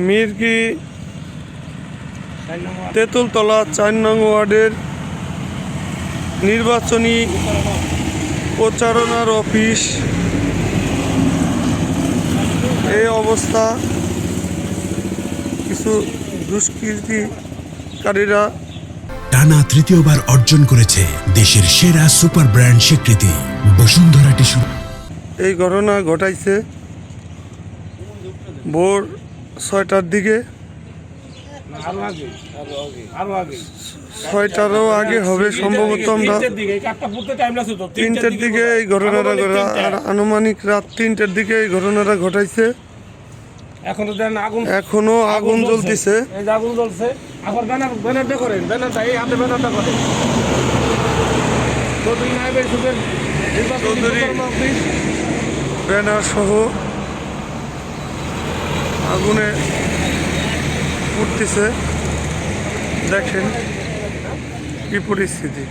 মিরকি তেঁতুলতলা ৪ নং ওয়ার্ডের নির্বাচনী প্রচারণার অফিস এই অবস্থা। কিছু দুষ্কৃতিকারীরা টানা তৃতীয়বার অর্জন করেছে দেশের সেরা সুপার ব্র্যান্ড স্বীকৃতি বসুন্ধরা টিস্যু। এই ঘটনা ঘটাইছে ভোর ৬টার দিকে, ৬টারও আগে হবে সম্ভবত। আমরা ৩টার দিকে এই ঘটনাটা আনুমানিক রাত ৩টার দিকে এই ঘটনাটা ঘটাইছে। এখনো আগুন জ্বলতেছে। ব্যানার সহ আগুনে উঠতেছে, দেখেন কি পরিস্থিতি।